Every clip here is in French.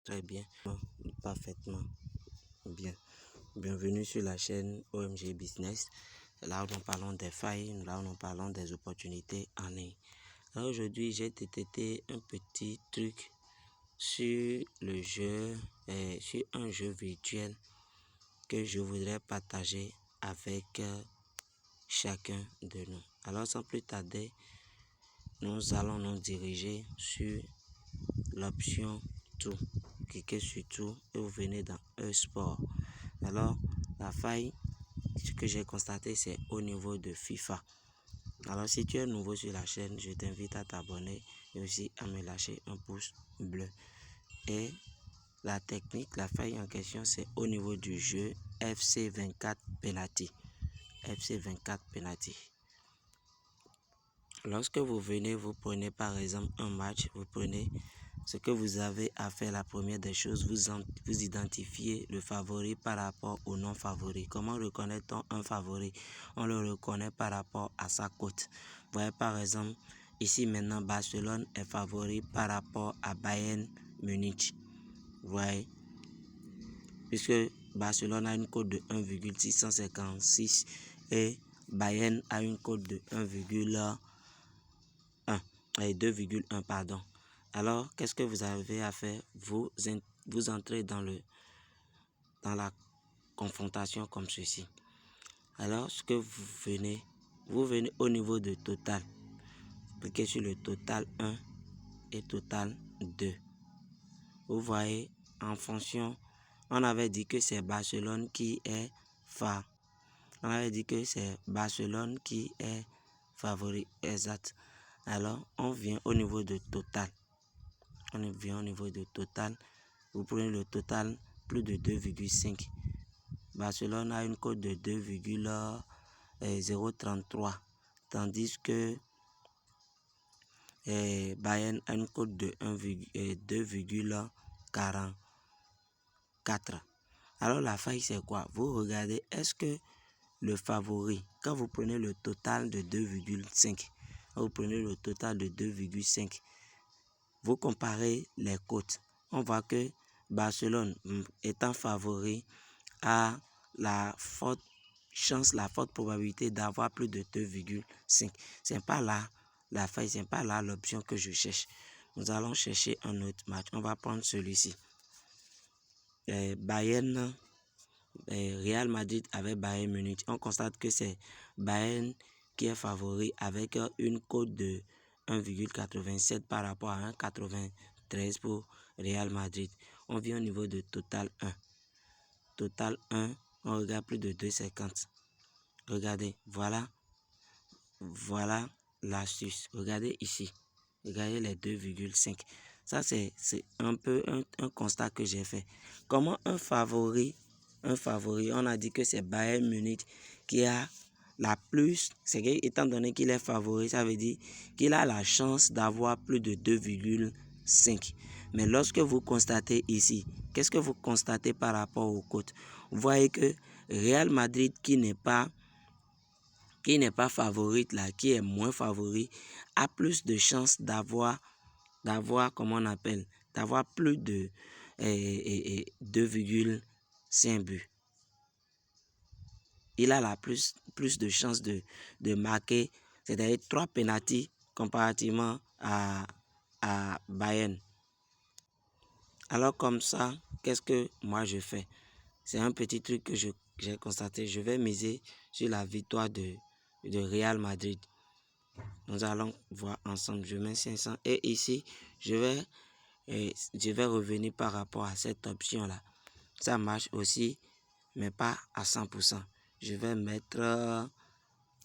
Très bien, parfaitement bien. Bienvenue sur la chaîne OMG Business. Là où nous parlons des failles, là où nous parlons des opportunités en ligne. Alors aujourd'hui, j'ai testé un petit truc sur le jeu, sur un jeu virtuel que je voudrais partager avec chacun de nous. Alors sans plus tarder, nous allons nous diriger sur l'option tout. Cliquez sur tout et vous venez dans e-sport. Alors la faille, ce que j'ai constaté, c'est au niveau de FIFA. Alors si tu es nouveau sur la chaîne, je t'invite à t'abonner et aussi à me lâcher un pouce bleu. Et la technique, la faille en question, c'est au niveau du jeu FC24 Penalty. FC24 Penalty. Lorsque vous venez, vous prenez par exemple un match, vous prenez ce que vous avez à faire. La première des choses, vous identifiez le favori par rapport au non favori. Comment reconnaît-on un favori? On le reconnaît par rapport à sa cote. Vous voyez par exemple, ici maintenant, Barcelone est favori par rapport à Bayern Munich. Vous voyez? Puisque Barcelone a une cote de 1,656 et Bayern a une cote de 2,1 pardon. Alors, qu'est-ce que vous avez à faire? Vous entrez dans la confrontation comme ceci. Alors, ce que vous venez au niveau de total. Cliquez sur le total 1 et total 2. Vous voyez, en fonction, on avait dit que c'est Barcelone qui est On avait dit que c'est Barcelone qui est favori, exact. Alors, on vient au niveau de total. On vient au niveau de total. Vous prenez le total plus de 2,5. Barcelone a une cote de 2,033. Tandis que Bayern a une cote de 2,44. Alors la faille c'est quoi? Vous regardez, est-ce que le favori, quand vous prenez le total de 2,5, vous prenez le total de 2,5, vous comparez les cotes. On voit que Barcelone, étant favori, a la forte chance, la forte probabilité d'avoir plus de 2,5. C'est pas là la faille, c'est pas là l'option que je cherche. Nous allons chercher un autre match. On va prendre celui-ci. Bayern, Real Madrid avec Bayern Munich. On constate que c'est Bayern qui est favori avec une cote de 1,87 par rapport à 1,93 pour Real Madrid. On vient au niveau de total 1. Total 1, on regarde plus de 2,50. Regardez, voilà l'astuce. Regardez ici. Regardez les 2,5. Ça, c'est un peu un constat que j'ai fait. Comment un favori, on a dit que c'est Bayern Munich qui a la plus, c'est étant donné qu'il est favori, ça veut dire qu'il a la chance d'avoir plus de 2,5. Mais lorsque vous constatez ici, qu'est-ce que vous constatez par rapport aux cotes? Vous voyez que Real Madrid qui n'est pas favorite là, qui est moins favori, a plus de chances d'avoir comment on appelle, d'avoir plus de 2,5 buts. Il a la plus de chances de marquer, c'est-à-dire 3 pénaltys comparativement à Bayern. Alors comme ça, qu'est-ce que moi je fais? C'est un petit truc que j'ai constaté. Je vais miser sur la victoire de Real Madrid. Nous allons voir ensemble. Je mets 500 et ici, je vais revenir par rapport à cette option-là. Ça marche aussi, mais pas à 100%. Je vais mettre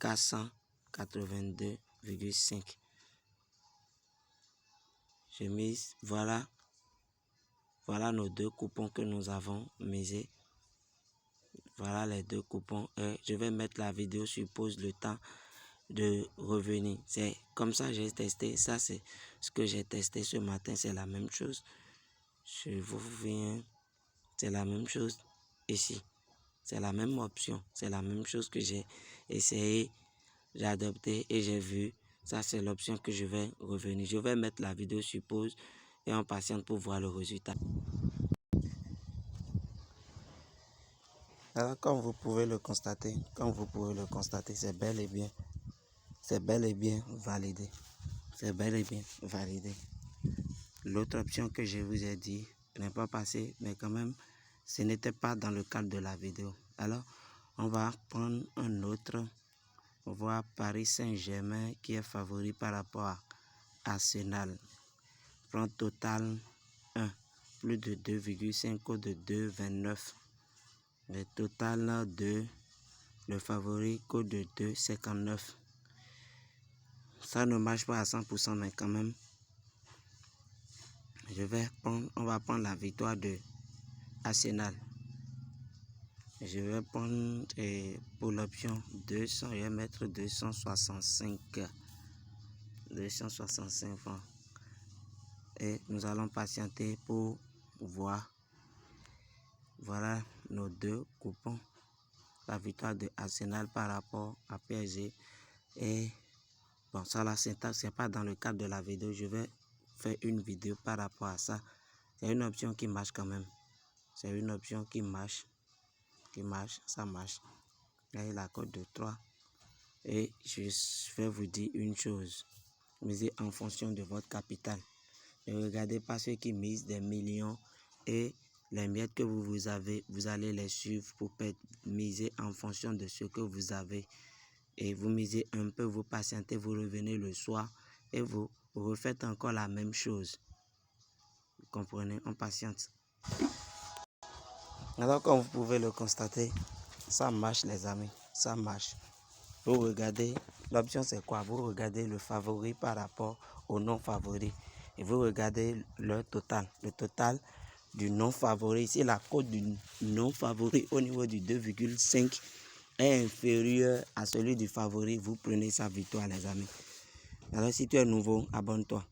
482,5. Je mise, voilà nos deux coupons que nous avons misés. Voilà les deux coupons. Je vais mettre la vidéo sur pause le temps de revenir. C'est comme ça que j'ai testé. Ça, c'est ce que j'ai testé ce matin. C'est la même chose. Je vous viens. C'est la même chose ici. C'est la même option. C'est la même chose que j'ai essayé, j'ai adopté et j'ai vu. Ça, c'est l'option que je vais revenir. Je vais mettre la vidéo sur pause et on patiente pour voir le résultat. Alors, comme vous pouvez le constater, c'est bel et bien validé. C'est bel et bien validé. L'autre option que je vous ai dit n'est pas passée, mais quand même, ce n'était pas dans le cadre de la vidéo. Alors, on va prendre un autre. On voit Paris Saint-Germain qui est favori par rapport à Arsenal. Plan total 1, plus de 2,5 ou de 2,29. Le total 2, le favori code de 2,59. Ça ne marche pas à 100%, mais quand même, on va prendre la victoire de Arsenal. Je vais prendre pour l'option 200, je vais mettre 265 francs. Et nous allons patienter pour voir. Voilà nos deux coupons. La victoire de Arsenal par rapport à PSG. Et bon, ça la syntaxe, c'est pas dans le cadre de la vidéo. Je vais faire une vidéo par rapport à ça. C'est une option qui marche quand même. C'est une option qui marche. Ça marche. Là, il y a la cote de 3. Et je vais vous dire une chose. Misez en fonction de votre capital. Ne regardez pas ceux qui misent des millions et les miettes que vous avez, vous allez les suivre pour miser en fonction de ce que vous avez. Et vous misez un peu, vous patientez, vous revenez le soir et vous refaites encore la même chose. Vous comprenez? On patiente. Alors, comme vous pouvez le constater, ça marche les amis, ça marche. Vous regardez, l'option c'est quoi? Vous regardez le favori par rapport au non favori. Et vous regardez le total du non favori. Si la cote du non favori au niveau du 2,5 est inférieur à celui du favori, vous prenez sa victoire les amis. Alors si tu es nouveau, abonne-toi.